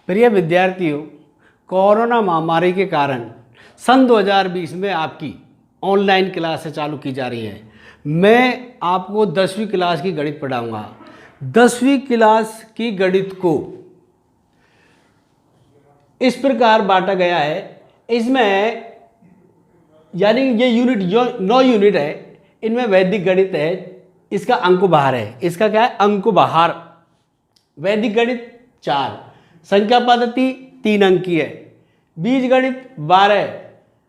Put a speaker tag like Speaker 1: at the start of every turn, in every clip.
Speaker 1: प्रिय विद्यार्थियों, कोरोना महामारी के कारण सन 2020 में आपकी ऑनलाइन क्लासें चालू की जा रही हैं। मैं आपको 10वीं क्लास की गणित पढ़ाऊंगा। 10वीं क्लास की गणित को इस प्रकार बांटा गया है, इसमें यानी ये यूनिट जो 9 यूनिट है, इनमें वैदिक गणित है, इसका अंक बाहर है। इसका क्या है? अंक बाहर। वैदिक गणित 4, संख्या पद्धति 3 अंक की है, बीज गणित 12,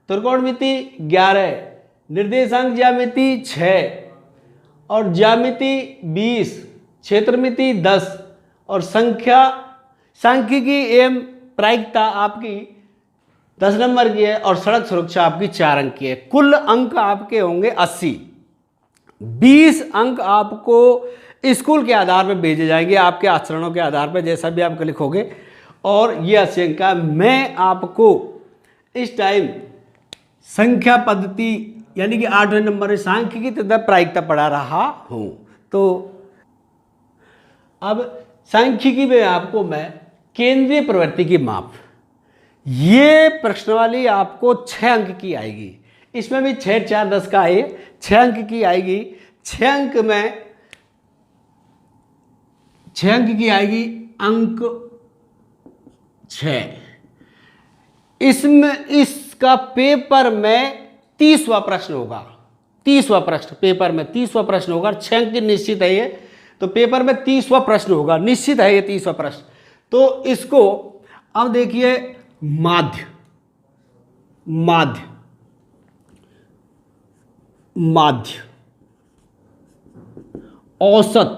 Speaker 1: त्रिकोणमिति 11, निर्देशांक ज्यामिति 6 और ज्यामिति 20, क्षेत्रमिति 10 और सांख्यिकी एवं प्रायिकता आपकी 10 नंबर की है और सड़क सुरक्षा आपकी 4 अंक की है। कुल अंक आपके होंगे 80। 20 अंक आपको स्कूल के आधार पर भेजे जाएंगे, आपके आचरणों के आधार पर, जैसा भी आप लिखोगे। और ये 80 अंक का मैं आपको इस टाइम संख्या पद्धति यानी कि 8वें नंबर में सांख्यिकी तथा प्रायिकता पढ़ा रहा हूं। तो अब सांख्यिकी में आपको मैं केंद्रीय प्रवृत्ति की माप, ये प्रश्नावली आपको 6 अंक की आएगी। इसमें भी 6, 4, 10 का है, 6 अंक की आएगी। 6 अंक में 6 अंक की आएगी, अंक 6। इसमें इसका पेपर में 30वां प्रश्न होगा। 30वां प्रश्न पेपर में 30वां प्रश्न होगा। 6 अंक निश्चित है ये, तो पेपर में 30वां प्रश्न होगा, निश्चित है ये 30वां प्रश्न। तो इसको अब देखिए, माध्य माध्य माध्य औसत,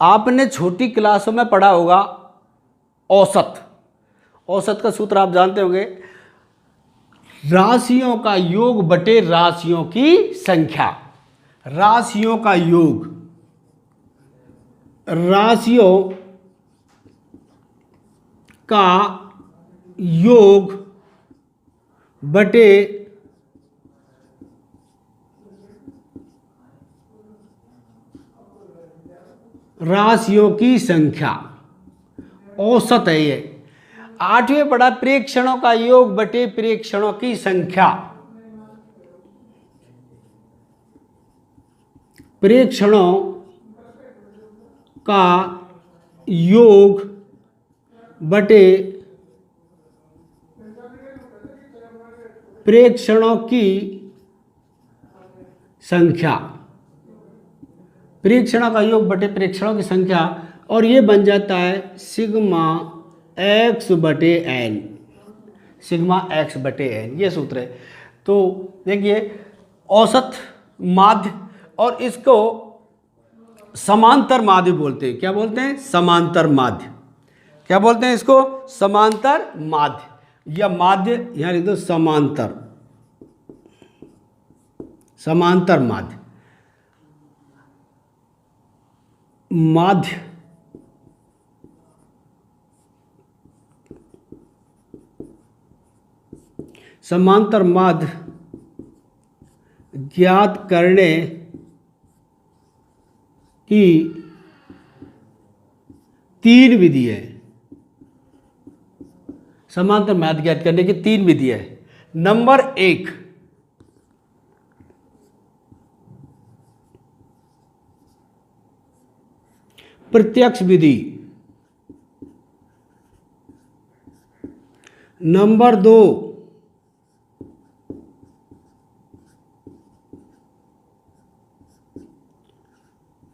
Speaker 1: आपने छोटी क्लासों में पढ़ा होगा औसत। औसत का सूत्र आप जानते होंगे, राशियों का योग बटे राशियों की संख्या। राशियों का योग, राशियों का योग बटे राशियों की संख्या, औसत है ये। 8वें पढ़ा प्रेक्षणों का योग बटे प्रेक्षणों की संख्या। प्रेक्षणों का योग बटे प्रेक्षणों की संख्या। प्रेक्षणों का योग बटे प्रेक्षणों की संख्या, और ये बन जाता है सिग्मा x बटे n। सिग्मा x बटे n, ये सूत्र है। तो देखिए, औसत, माध्य, और इसको समांतर माध्य बोलते हैं। क्या बोलते हैं? समांतर माध्य। क्या बोलते हैं इसको? समांतर माध्य, या माध्य यहां लिख दो, समांतर, समांतर माध्य। माध्य समांतर माध्य ज्ञात करने की 3 विधि है। समांतर माध्य ज्ञात करने की 3 विधि है। नंबर 1, प्रत्यक्ष विधि। नंबर 2,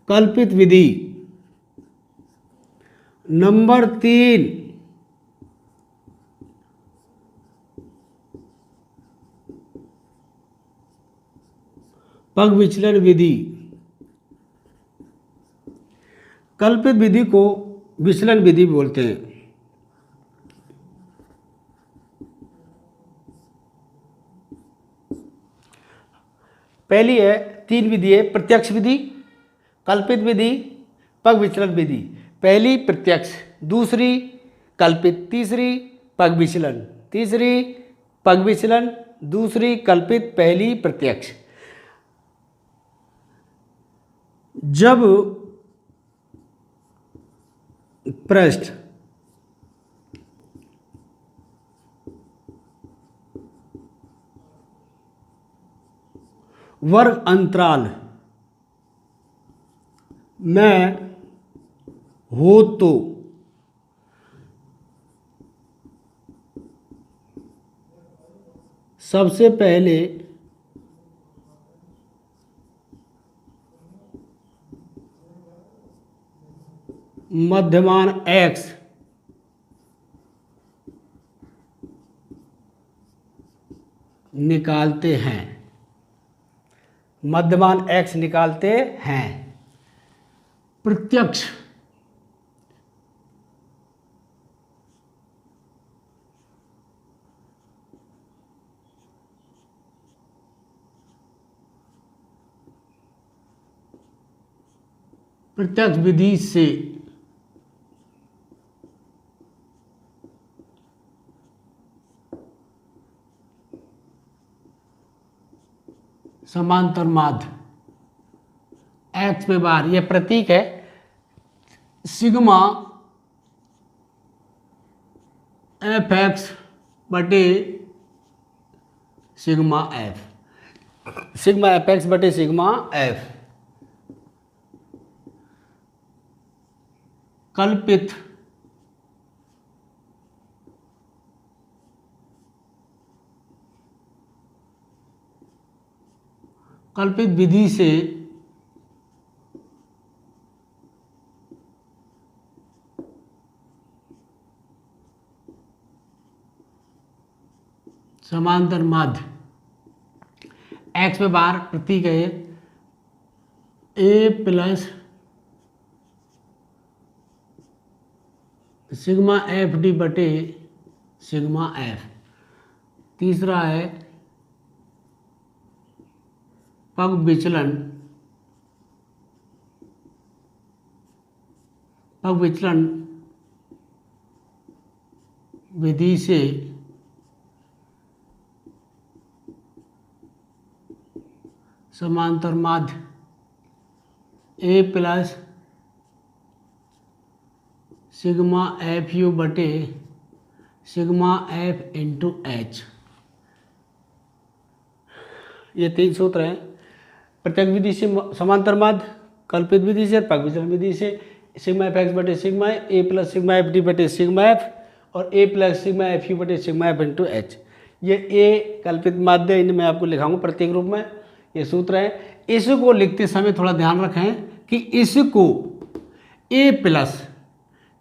Speaker 1: कल्पित विधि। नंबर 3, पग विचलन विधि। कल्पित विधि को विचलन विधि बोलते हैं। पहली है, 3 विधि है, प्रत्यक्ष विधि, कल्पित विधि, पग विचलन विधि। पहली प्रत्यक्ष, दूसरी कल्पित, तीसरी पग विचलन, तीसरी पग विचलन, दूसरी कल्पित, पहली प्रत्यक्ष। जब पृष्ठ वर्ग अंतराल में हो तो सबसे पहले मध्यमान x निकालते हैं, मध्यमान x निकालते हैं। प्रत्यक्ष विधि से समांतर माध्य x पे बार, यह प्रतीक है सिग्मा एफ एक्स बटे sigma F, sigma F x बटे सिग्मा एफ कल्पित विधि से समांतर माध्य x पे बार प्रतीक है a plus sigma F D बटे सिग्मा एफ। तीसरा है पग विचलन विधि से समांतर माध्य a plus sigma F you बटे सिग्मा एफ इंटू एच। ये 3 सूत्र हैं। प्रत्यक्ष विधि से समांतर माध्य, कल्पित विधि से, पग विचलन विधि से सिग्मा एफ एक्स बटे सिग्मा ए प्लस सिग्मा एफ डी बटे सिग्मा एफ और ए प्लस सिग्मा एफ यू बटे सिग्मा एफ इंटू एच। ये ए कल्पित माध्य, इन्हें मैं आपको लिखाऊंगा प्रत्येक रूप में, ये सूत्र है। इसको लिखते समय थोड़ा ध्यान रखें कि इसको ए प्लस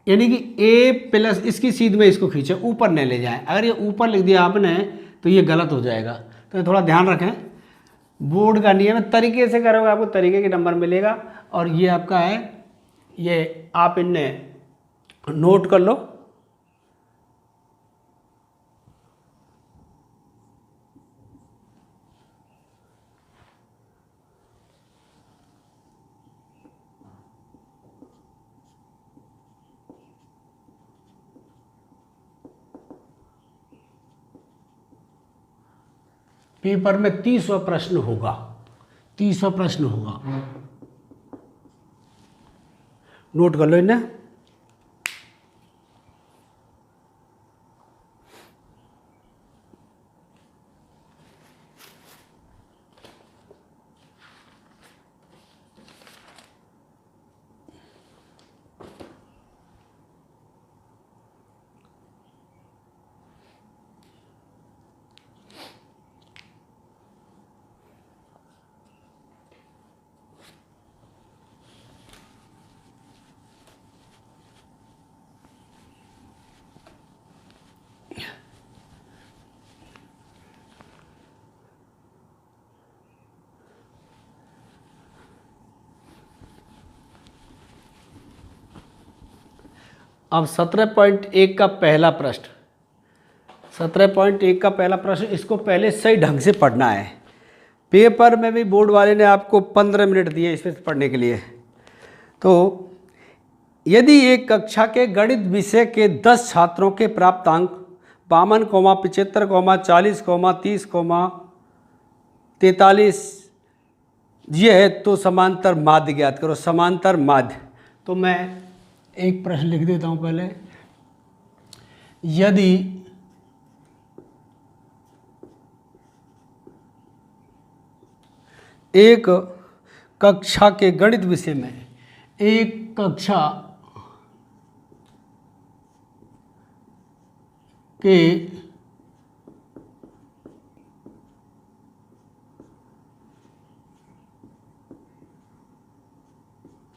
Speaker 1: यानी कि ए प्लस इसकी सीध में इसको खींचे, ऊपर न ले जाएं। अगर ये ऊपर लिख दिया आपने तो ये गलत हो जाएगा, तो थोड़ा ध्यान रखें। बोर्ड का नियम तरीके से करोगे आपको तरीके के नंबर मिलेगा। और ये आपका है, ये आप इन्हें नोट कर लो। पेपर में 30वां प्रश्न होगा, 30वां प्रश्न होगा, नोट कर लो इन्हें। अब 17.1 का पहला प्रश्न, 17.1 का पहला प्रश्न, इसको पहले सही ढंग से पढ़ना है। पेपर में भी बोर्ड वाले ने आपको 15 मिनट दिए इसमें पढ़ने के लिए। तो यदि एक कक्षा के गणित विषय के 10 छात्रों के प्राप्त अंक 52, 75, 40, 30, 43 ये है, तो समांतर माध्य ज्ञात करो। समांतर माध्य, तो मैं एक प्रश्न लिख देता हूं पहले। यदि एक कक्षा के गणित विषय में, एक कक्षा के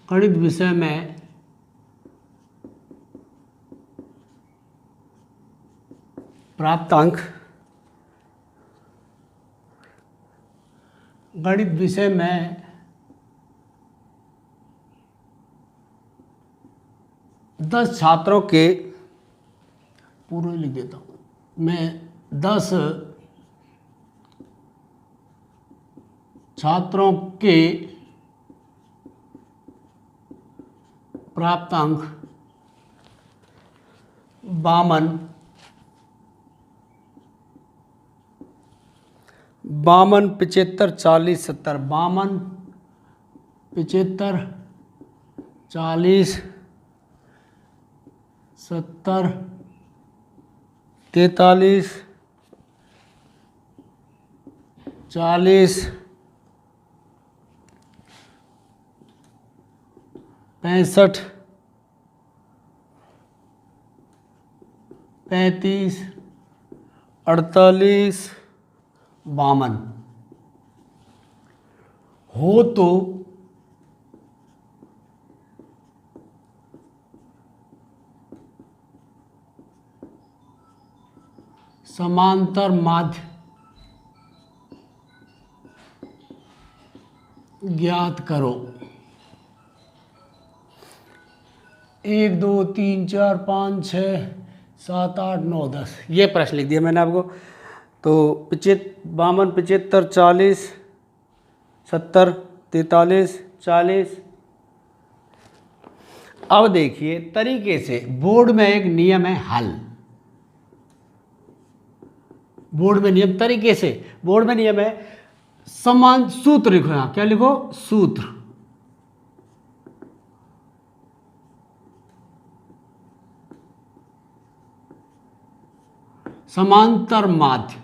Speaker 1: गणित विषय में प्राप्त अंक, गणित विषय में 10 छात्रों के, पूरा लिख देता हूँ मैं, 10 छात्रों के प्राप्त अंक 52, 75, 40, 70, 52, 75, 40, 70, 43, 40, 65, 35, 48, 52 हो तो समांतर माध्य ज्ञात करो। 1 2 3 4 5 6 7 8 9 10, ये प्रश्न लिख दिया मैंने आपको। तो 52, 75, 40, 70, 43, 40। अब देखिए तरीके से, बोर्ड में एक नियम है हल, बोर्ड में नियम तरीके से, बोर्ड में नियम है समान सूत्र लिखो। यहां क्या लिखो? सूत्र। समांतर माध्य,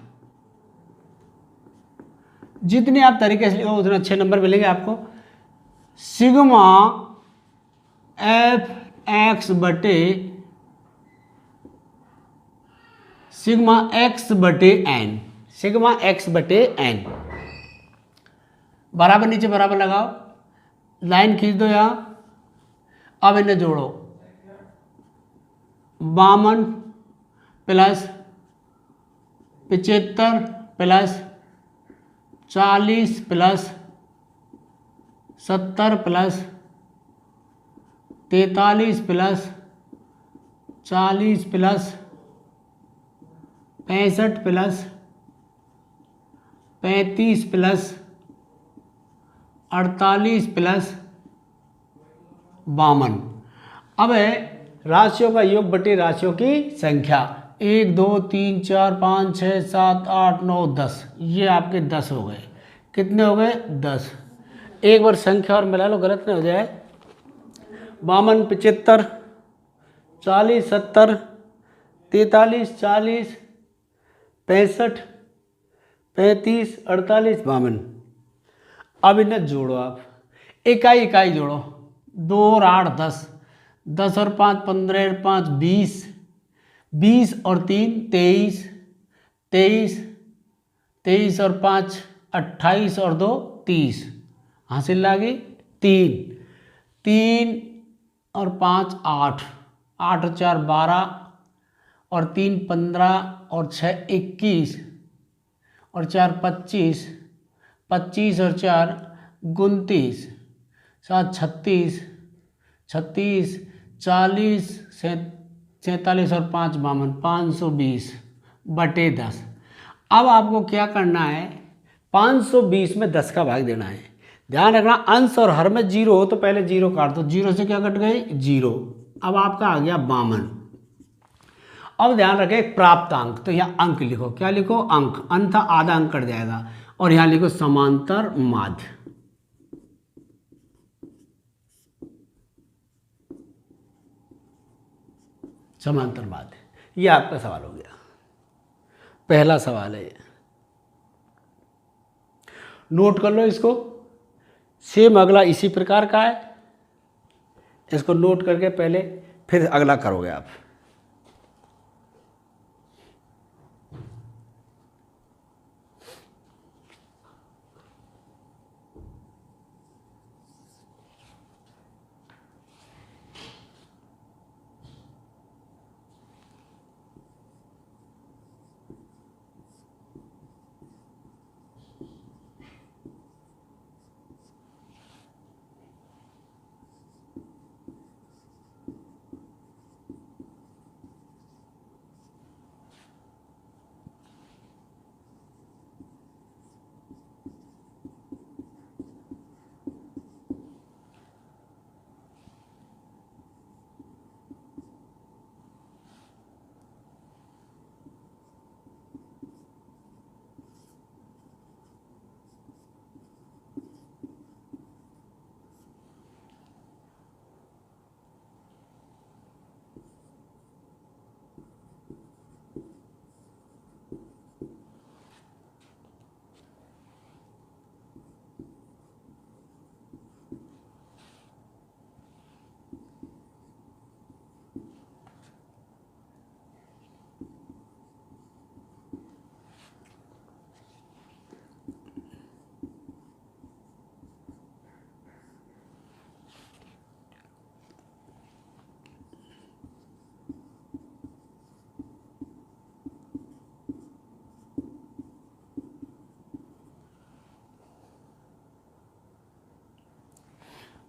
Speaker 1: जितने आप तरीके से लिखो उतने अच्छे नंबर मिलेंगे आपको। सिग्मा एफ एक्स बटे सिग्मा एक्स बटे एन, सिग्मा एक्स बटे एन, बराबर नीचे बराबर लगाओ, लाइन खींच दो यहां। अब इन्हें जोड़ो, 52 plus 75 plus 40 plus 70 plus 43 plus 40 plus 65 plus 35 plus 48 plus 52। अब है राशियों का योग बटे राशियों की संख्या। 1 2 3 4 5 6 7 8 9 10, ये आपके 10 हो गए। कितने हो गए? 10। एक बार संख्या और मिला लो, गलत नहीं हो जाए। 52, 75, 40, 70, 43, 40, 65, 35, 48, 52। अब इन्हें जोड़ो आप, इकाई इकाई जोड़ो। 2 और 8 10, 10 और 5 15 और 5 20, 20 और 3 23, 23, 23 और 5 28 और 2 30, हासिल लागी 3, 3 और 5 8, 8 और 4 12 और 3 15 और 6 21 और 4 25, 25 और 4 29, 7 36, 36, 40, 47 और 5 52, 520 बटे 10। अब आपको क्या करना है? 520 में 10 का भाग देना है। ध्यान रखना अंश और हर में 0 हो तो पहले 0 काट दो, 0 से क्या कट गई? 0। अब आपका आ गया 52। अब ध्यान रखें प्राप्त अंक, तो यहाँ अंक लिखो। क्या लिखो? अंक, अन्यथा आधा अंक कट जाएगा। और यहाँ लिखो समांतर माध्य। समांतर माध्य। ये आपका सवाल हो गया, पहला सवाल है ये, नोट कर लो इसको। सेम अगला इसी प्रकार का है, इसको नोट करके पहले फिर अगला करोगे आप।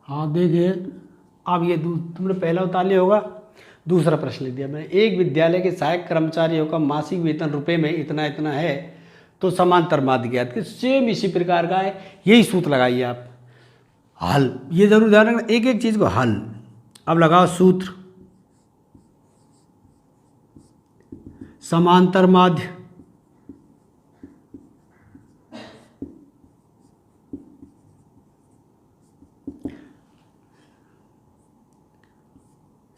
Speaker 1: हाँ देखिए, अब ये तुमने पहला उतार लिया होगा। दूसरा प्रश्न लिख दिया मैंने, एक विद्यालय के सहायक कर्मचारियों का मासिक वेतन रुपए में इतना इतना है, तो समांतर माध्य ज्ञात कि सेम इसी प्रकार का है। यही सूत्र लगाइए आप। हल, ये जरूर ध्यान रखना, एक एक चीज को हल। अब लगाओ सूत्र, समांतर माध्य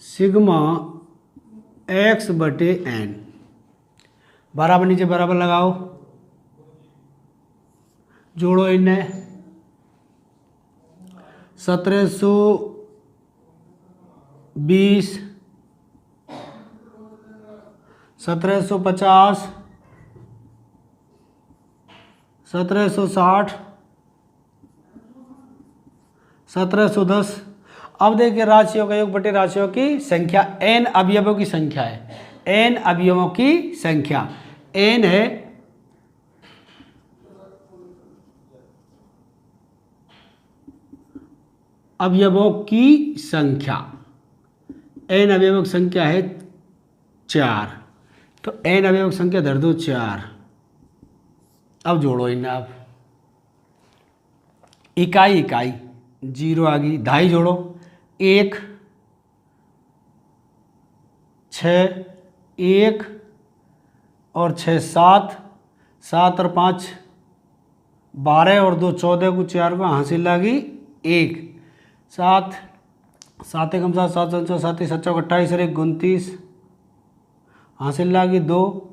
Speaker 1: सिग्मा x बटे n, बराबर नीचे बराबर लगाओ, जोड़ो इन्हें, 1720, 1750, 1760, 1710। अब देखिए राशियों का योग बटे राशियों की संख्या, n अवयवों की संख्या है, n अवयवों की संख्या, n है अवयवों की संख्या, n अवयवों की संख्या है 4, तो n अवयवों की संख्या धर दो 4। अब जोड़ो इन्हें आप, इकाई इकाई 0 आ गई, ढाई जोड़ो, 1, 6, 1 और 6 7, 7 और 5 12 और 2 14 को 4 को हासिल लगी 1, 7, 7 एकम 7, 7 7 7 7 28 और 1 29, हासिल लगी 2,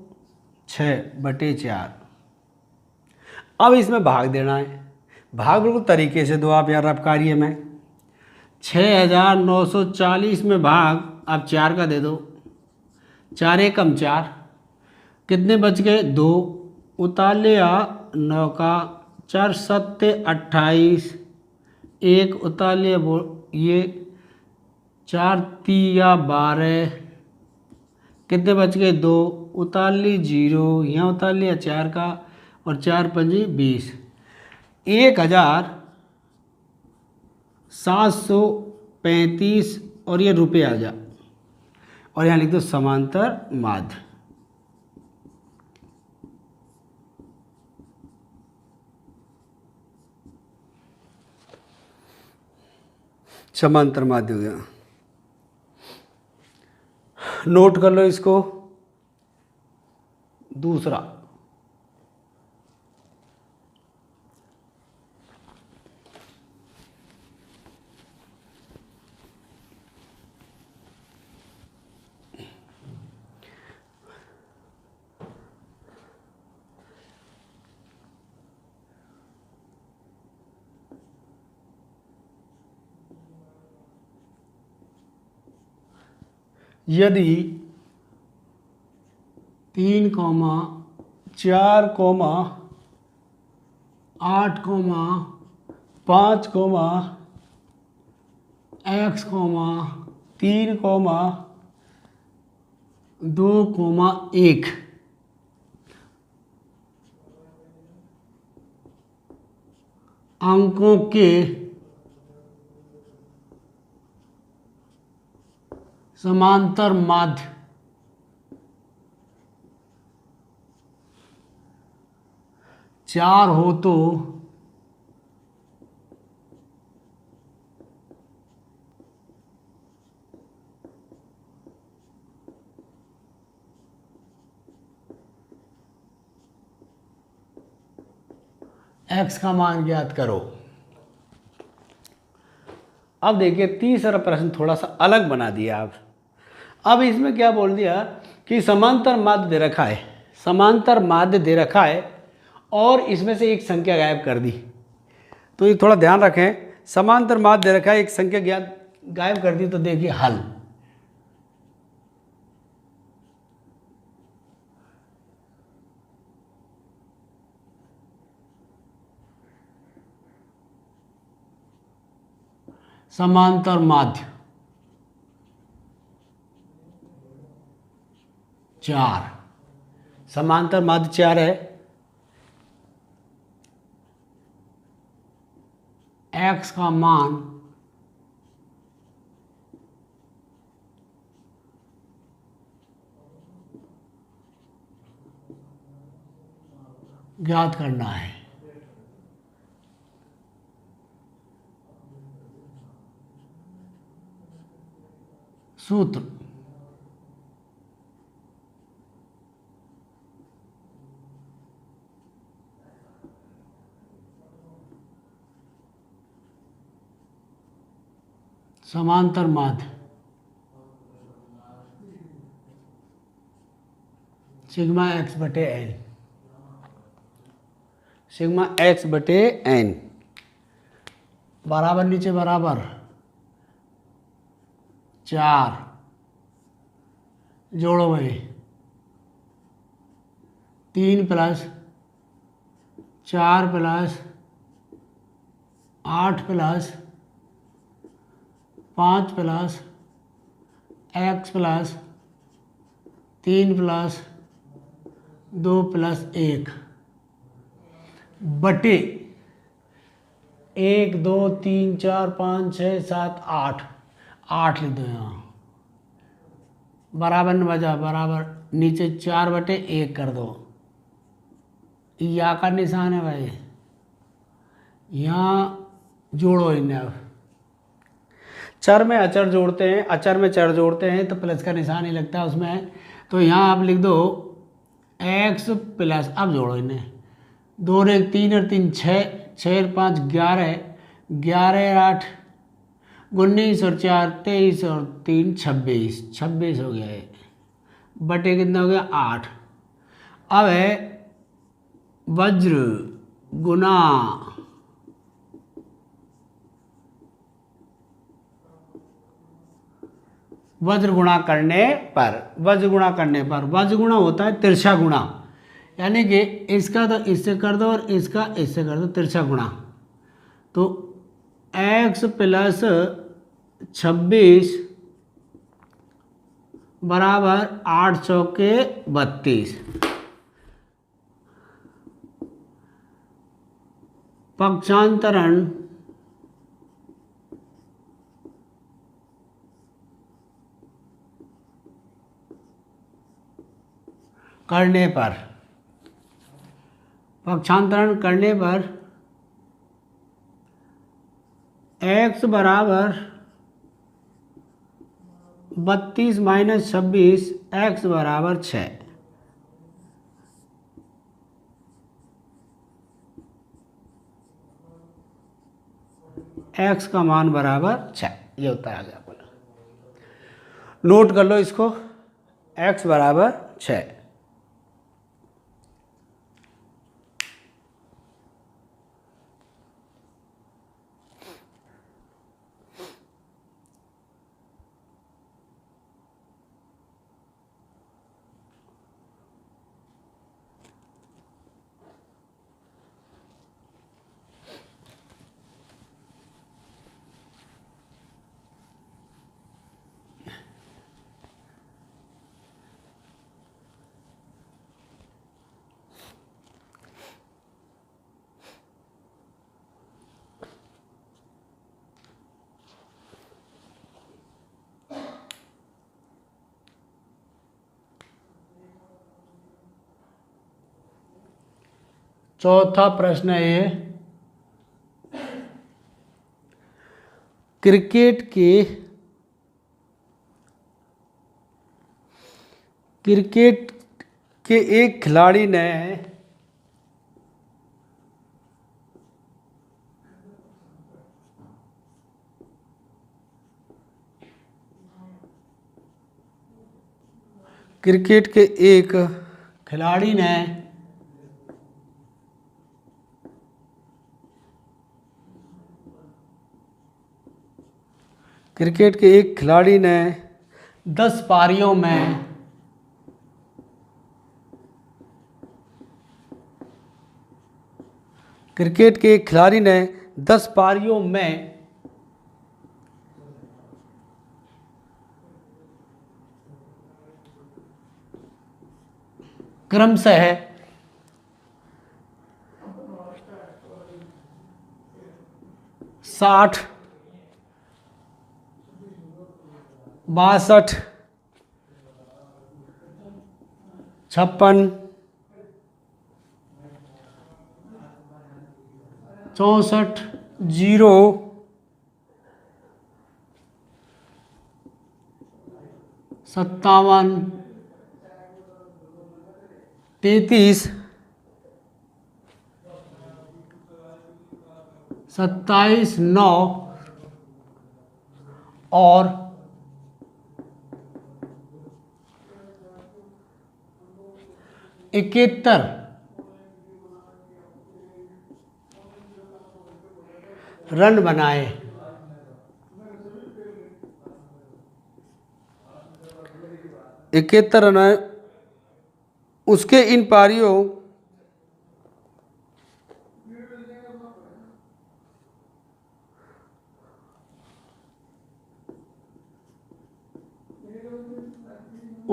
Speaker 1: 6 बटे 4। अब इसमें भाग देना है, भाग बिल्कुल तरीके से दो आप यार। आप कार्य में 6940 में भाग आप 4 का दे दो, 4 एकम 4, कितने बच गए 2, उतार लिया 9 का, 4 सत्ते 28, 1 उतार लिया वो ये 4 तिया 12, कितने बच गए 2, उतार ली 0, यहाँ उतार लिया 4 का, और 4 पंजे 20, 1735 और ये रुपये आ जा, और यहाँ लिख दो समांतर माध्य। समांतर माध्य हो गया, नोट कर लो इसको। दूसरा, यदि 3, 4, 8, 5, x, 3, 2, 1 अंकों के समांतर माध्य चार हो तो x का मान ज्ञात करो। अब देखिए तीसरा प्रश्न थोड़ा सा अलग बना दिया। अब इसमें क्या बोल दिया कि समांतर माध्य दे रखा है, समांतर माध्य दे रखा है और इसमें से एक संख्या गायब कर दी। तो ये थोड़ा ध्यान रखें, समांतर माध्य दे रखा है, एक संख्या गायब कर दी, तो देखिए हल। समांतर माध्य 4, समांतर माध्य 4 है। x का मान ज्ञात करना है। सूत्र समांतर माध्य सिग्मा x बटे n, सिग्मा x बटे n बराबर नीचे बराबर 4 जोड़ो भाई 3 + 4 + 8 + 5 + x + 3 + 2 + 1 बटे 1, 2, 3, 4, 5, 6, 7, 8 लिख दो यहाँ, बराबर न बजा बराबर नीचे 4 बटे 1 कर दो। या का निशान है भाई, यहाँ जोड़ो इन्हें। अब चर में अचर जोड़ते हैं, अचर में चर जोड़ते हैं तो प्लस का निशान ही लगता है उसमें। तो यहाँ आप लिख दो x प्लस, अब जोड़ो इन्हें, 2 और 1 3 और 3 6, 6 और 5 11, 11 और 8 19 और 4 23 और 3 26, 26 हो गया है, बटे कितना हो गया 8। अब है वज्र गुना वज्र गुणा करने पर, वज्र गुणा करने पर, वज्र गुणा होता है तिरछा गुणा, यानी कि इसका तो इससे कर दो और इसका इससे कर दो, तिरछा गुणा। तो x + 26 बराबर 8 चौके 32, पक्षांतरण करने पर, पक्षांतरण करने पर x बराबर 32 - 26, x बराबर 6। x का मान बराबर 6, ये उत्तर आ गया बोला। नोट कर लो इसको, x बराबर 6। चौथा प्रश्न है ये, क्रिकेट के एक खिलाड़ी ने क्रिकेट के एक खिलाड़ी ने क्रिकेट के एक खिलाड़ी ने 10 पारियों में क्रिकेट के एक खिलाड़ी ने 10 पारियों में क्रमशः 60, 62, 56, 64, 0, 57, 33, 27, 9 और 71 रन बनाए। 71 रन आए। उसके इन पारियों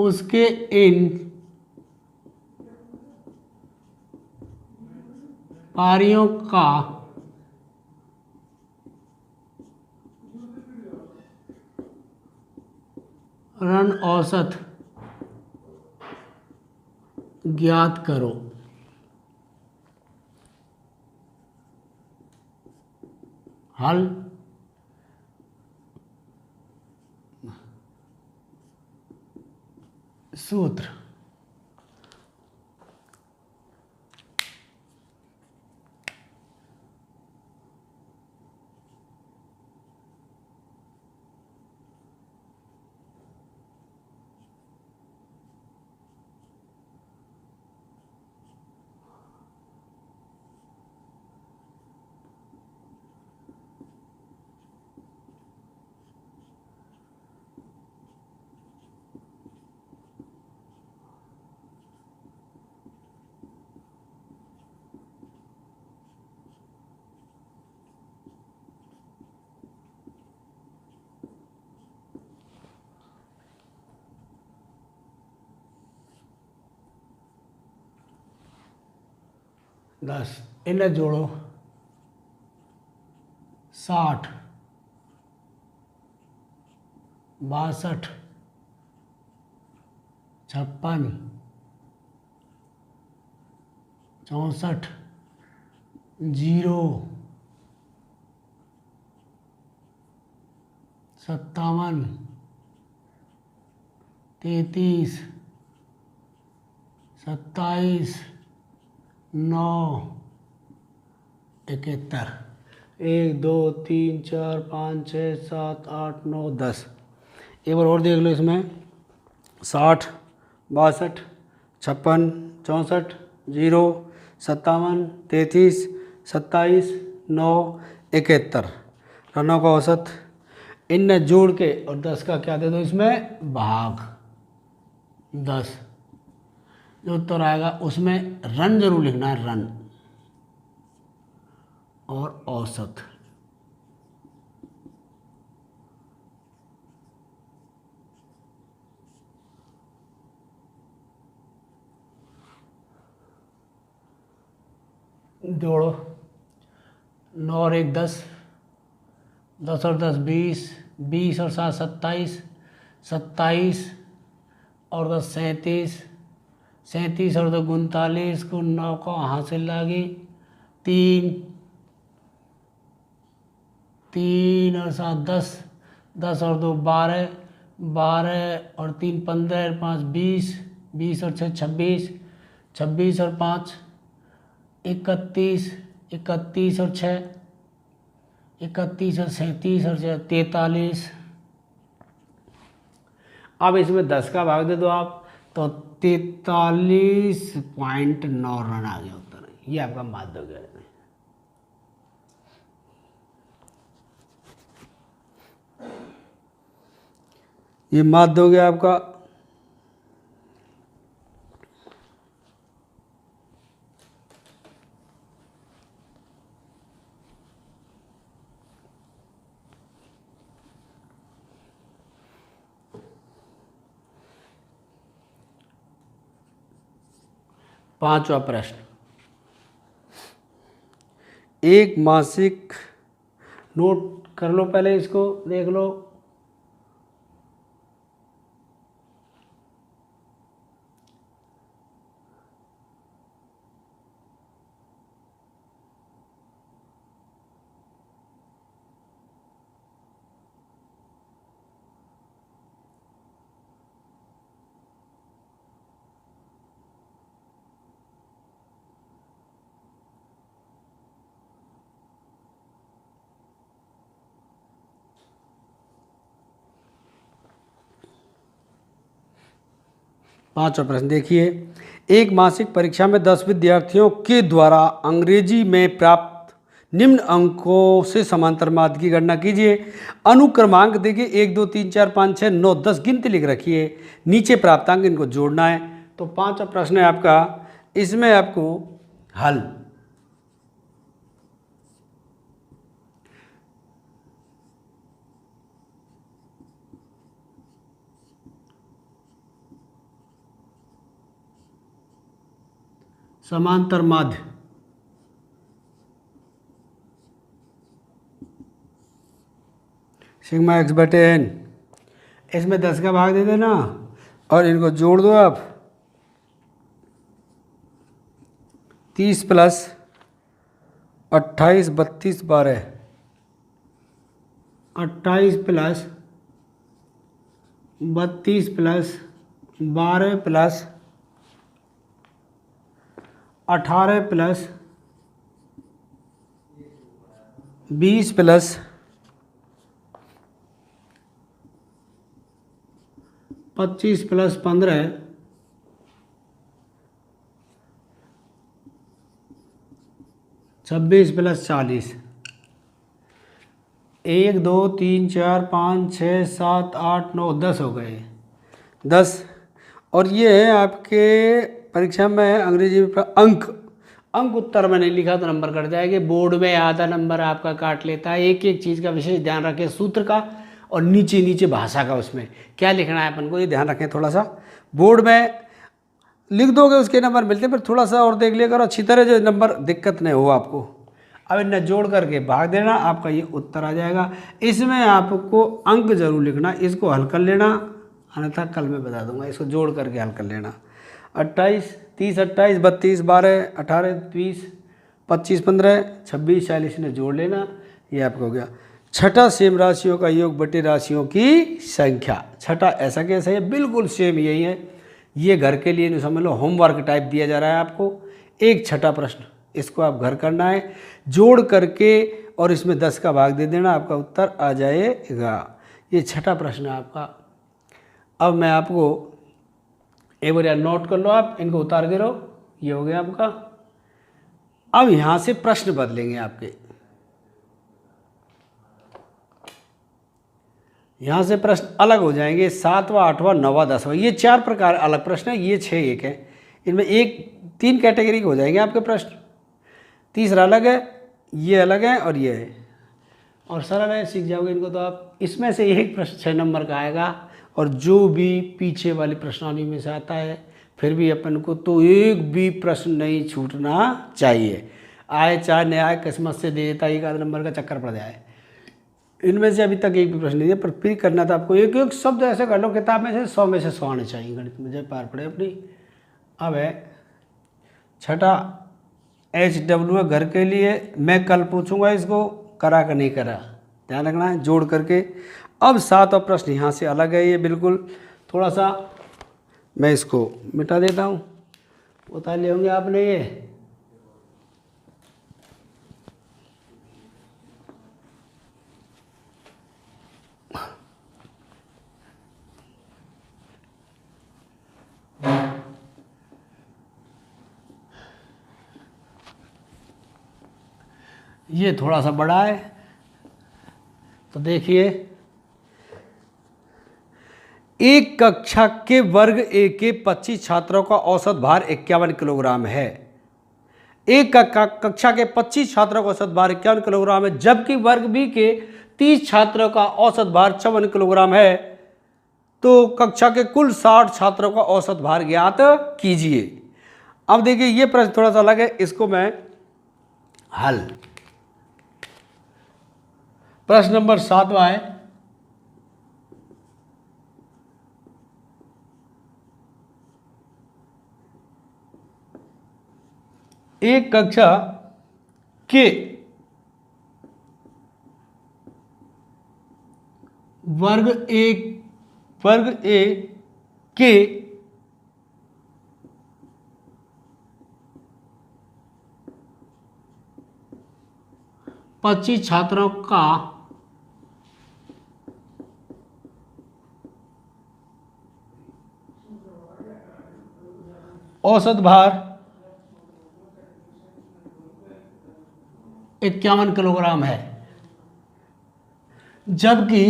Speaker 1: उसके इन पारियों का रन औसत ज्ञात करो। हल सूत्र दस इन्हें जोड़ो 60, 62, 56, 64, 0, 57, 33, 27, 9, 71। 1 2 3 4 5 6 7 8 9 10। एक बार और देख लो इसमें 60, 62, 56, 64, 0, 57, 33, 27, 9, 71 रनों का औसत। इनने जोड़ के और 10 का क्या दे दो इसमें भाग 10। जो उत्तर आएगा उसमें रन जरूर लिखना है, रन और औसत। जोड़ो 9 और 1 10, 10 और 10 20, 20 और 7 27, 27 और 10 37, 37 और 2 39 को 9 को हासिल लागी 3 3 और 7 10 10 और 2 12 12 और 3 15 और 5 20 20 और 6 26 26 और 5 31 31 और 6 31 और 37 और 6 43। अब इसमें 10 का भाग दे दो आप तो 43.9 रन आ गया उत्तर। ये आपका माध्य हो गया। ये माध्य हो गया आपका। पांचवा प्रश्न, एक मासिक, नोट कर लो पहले, इसको देख लो। पांचवा प्रश्न देखिए, एक मासिक परीक्षा में 10 विद्यार्थियों के द्वारा अंग्रेजी में प्राप्त निम्न अंकों से समांतर माध्य की गणना कीजिए। अनुक्रमांक देखिए 1 2 3 4 5 6 9 10 गिनती लिख रखी है, नीचे प्राप्तांक इनको जोड़ना है। तो पांचवा प्रश्न है आपका, इसमें आपको हल समांतर माध्य सिग्मा x बटे n, इसमें 10 का भाग दे देना और इनको जोड़ दो आप। 30 plus 28 32 12, 28 plus 32 plus 12 plus 18 plus 20 plus 25 plus 15 26 plus 40, 1 2 3 4 5 6 7 8 9 10 हो गए 10। और ये है आपके परीक्षा में अंग्रेजी में अंक उत्तर में नहीं लिखा तो नंबर कट जाएंगे। बोर्ड में आधा नंबर आपका काट लेता है। एक एक चीज़ का विशेष ध्यान रखें, सूत्र का और नीचे नीचे भाषा का, उसमें क्या लिखना है अपन को ये ध्यान रखें थोड़ा सा। बोर्ड में लिख दोगे उसके नंबर मिलते हैं, पर थोड़ा सा और देख लिया करो अच्छी तरह, जो नंबर दिक्कत नहीं हो आपको। अब इन्हें जोड़ करके भाग देना, आपका ये उत्तर आ जाएगा। इसमें आपको अंक जरूर लिखना, इसको हल कर लेना, अन्यथा कल मैं बता दूंगा। इसको जोड़ करके हल कर लेना। 28 30 28 32 12 18 20 25 15 26 40 ने जोड़ लेना, ये आपका हो गया। छठा सेम राशियों का योग बटे राशियों की संख्या। छठा ऐसा कैसा है, बिल्कुल सेम यही है। ये घर के लिए समझ लो होमवर्क टाइप दिया जा रहा है आपको। एक छठा प्रश्न, इसको आप घर करना है, जोड़ करके और इसमें 10 का भाग दे देना, आपका उत्तर आ जाएगा। ये छठा प्रश्न है आपका। अब मैं आपको एक बार नोट कर लो, आप इनको उतार के रहो, ये हो गया आपका। अब यहाँ से प्रश्न बदलेंगे आपके, यहाँ से प्रश्न अलग हो जाएंगे। 7वां 8वां 9वां 10वां, ये 4 प्रकार अलग प्रश्न है, ये 6 एक है। इनमें 3 कैटेगरी के हो जाएंगे आपके प्रश्न। तीसरा अलग है, ये अलग है और ये है, और सरल है, सीख जाओगे इनको तो आप। इसमें से एक प्रश्न 6 नंबर का आएगा, और जो भी पीछे वाली प्रश्नावली में से आता है, फिर भी अपन को तो एक भी प्रश्न नहीं छूटना चाहिए। आए चाहे नहीं आए, किस्मत से दे देता, 1 आध नंबर का चक्कर पड़ जाए। इनमें से अभी तक एक भी प्रश्न नहीं है, पर फिर करना था आपको। एक एक शब्द ऐसे कर लो किताब में से 100 में से 100 आने चाहिए गणित में, जब पार पड़े अपनी। अब है छठा HW है घर के लिए। मैं कल पूछूंगा इसको करा कि नहीं करा, ध्यान रखना है जोड़ करके। अब 7वां प्रश्न यहाँ से अलग है, ये बिल्कुल थोड़ा सा मैं इसको मिटा देता हूँ, उतार लिए होंगे आपने ये थोड़ा सा बड़ा है। तो देखिए, एक कक्षा के वर्ग ए के 25 छात्रों का औसत भार 51 किलोग्राम है। एक कक्षा के 25 छात्रों का औसत भार 51 किलोग्राम है, जबकि वर्ग बी के 30 छात्रों का औसत भार 54 किलोग्राम है। तो कक्षा के कुल 60 छात्रों का औसत भार ज्ञात कीजिए। अब देखिए ये प्रश्न थोड़ा सा अलग है, इसको मैं हल। प्रश्न नंबर 7वां है, एक कक्षा के वर्ग ए के 25 छात्रों का औसत भार 51 किलोग्राम है, जबकि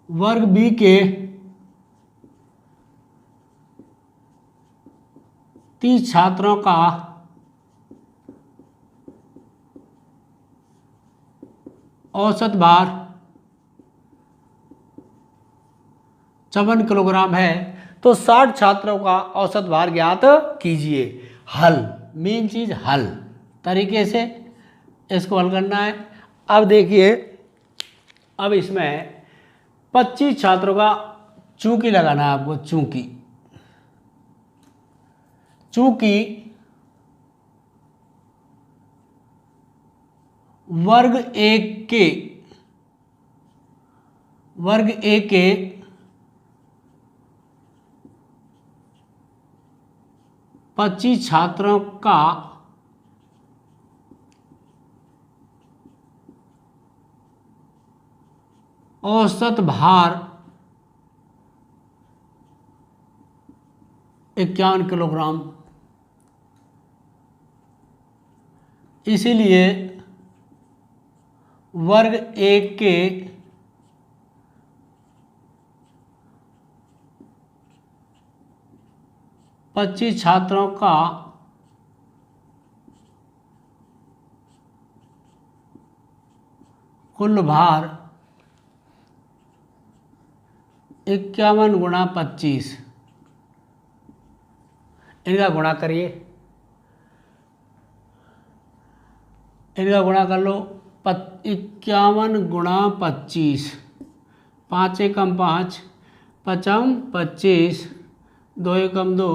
Speaker 1: वर्ग बी के 30 छात्रों का औसत भार 54 किलोग्राम है। तो 60 छात्रों का औसत भार ज्ञात कीजिए। हल, मेन चीज हल तरीके से इसको हल करना है। अब देखिए, अब इसमें 25 छात्रों का चूंकि लगाना है आपको, चूंकि वर्ग ए के 25 छात्रों का औसत भार 51 किलोग्राम, इसीलिए वर्ग ए के 25 छात्रों का कुल भार 51 गुणा 25, इनका गुणा करिए, इनका गुणा कर लो। 51 गुणा 25, 5 एकम 5, 5 25, 2 एकम 2,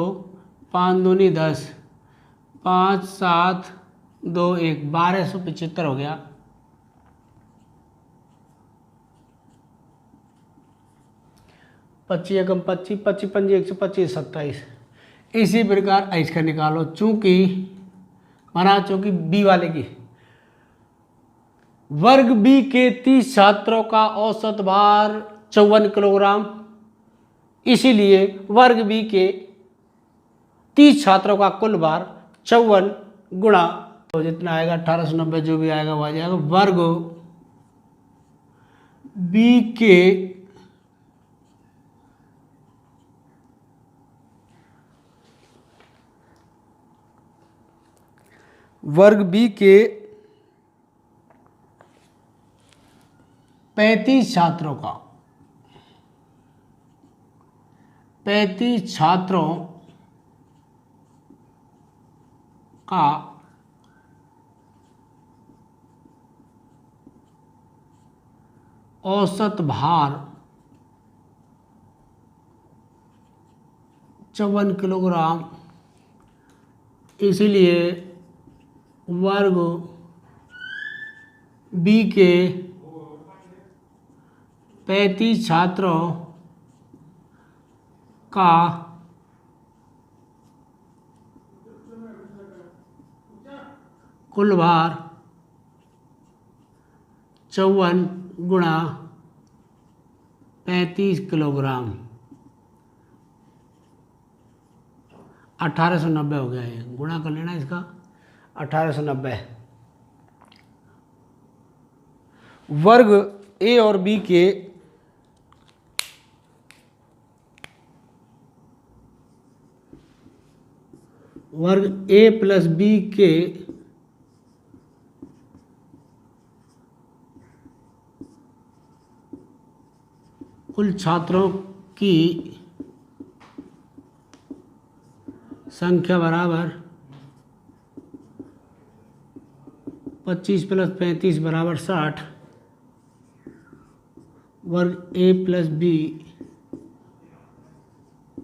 Speaker 1: 5 दूनी 10, 5 7 2 1, 1275 हो गया। 25 एकम 25, 25 पंजी 125, 27। इसी प्रकार इसका निकालो, चूंकि बी वाले की वर्ग बी के 30 छात्रों का औसत भार 54 किलोग्राम, इसीलिए वर्ग बी के 30 छात्रों का कुल भार 54 गुणा, तो जितना आएगा 1890, जो भी आएगा वो आ जाएगा। वर्ग बी के वर्ग बी के 35 छात्रों का 35 छात्रों का औसत भार 54 किलोग्राम, इसलिए वर्ग बी के 35 छात्रों का कुल भार 54 गुणा 35 किलोग्राम 1890 हो गया। ये गुणा कर लेना इसका 1890। वर्ग ए और बी के वर्ग ए प्लस बी के कुल छात्रों की संख्या बराबर 25 प्लस 35 बराबर 60। वर्ग ए प्लस बी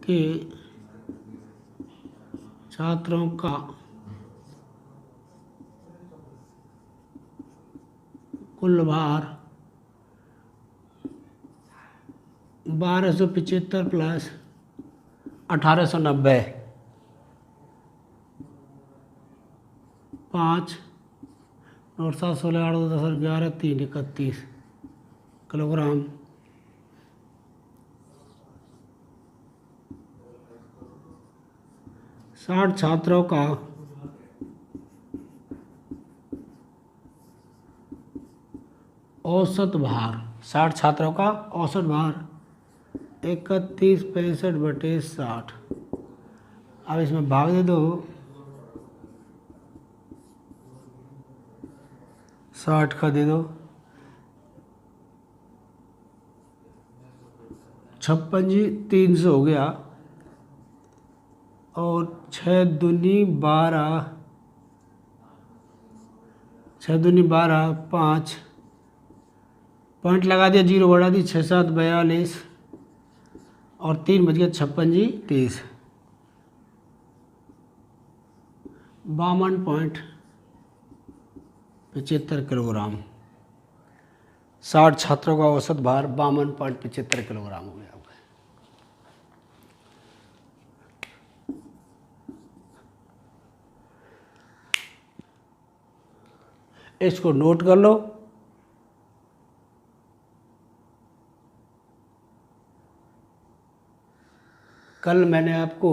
Speaker 1: के छात्रों का कुल भार 1275 प्लस 1890 5 और 7 16 8 2 10 11 3 31 किलोग्राम। साठ छात्रों का औसत भार 60 छात्रों का औसत भार 3165/60। अब इसमें भाग दे दो 60 का दे दो 56 जी 300 हो गया और 6 दूनी 12 6 दूनी 12 5 पॉइंट लगा दिया 0 बढ़ा दी 6 7 42 और 3 बज गया 56 जी 30 52.75 किलोग्राम। 60 छात्रों का औसत भार 52.75 किलोग्राम हो गया। इसको नोट कर लो। कल मैंने आपको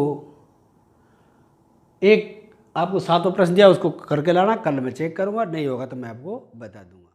Speaker 1: आपको 7वां प्रश्न दिया, उसको करके लाना। कल मैं चेक करूँगा, नहीं होगा तो मैं आपको बता दूँगा।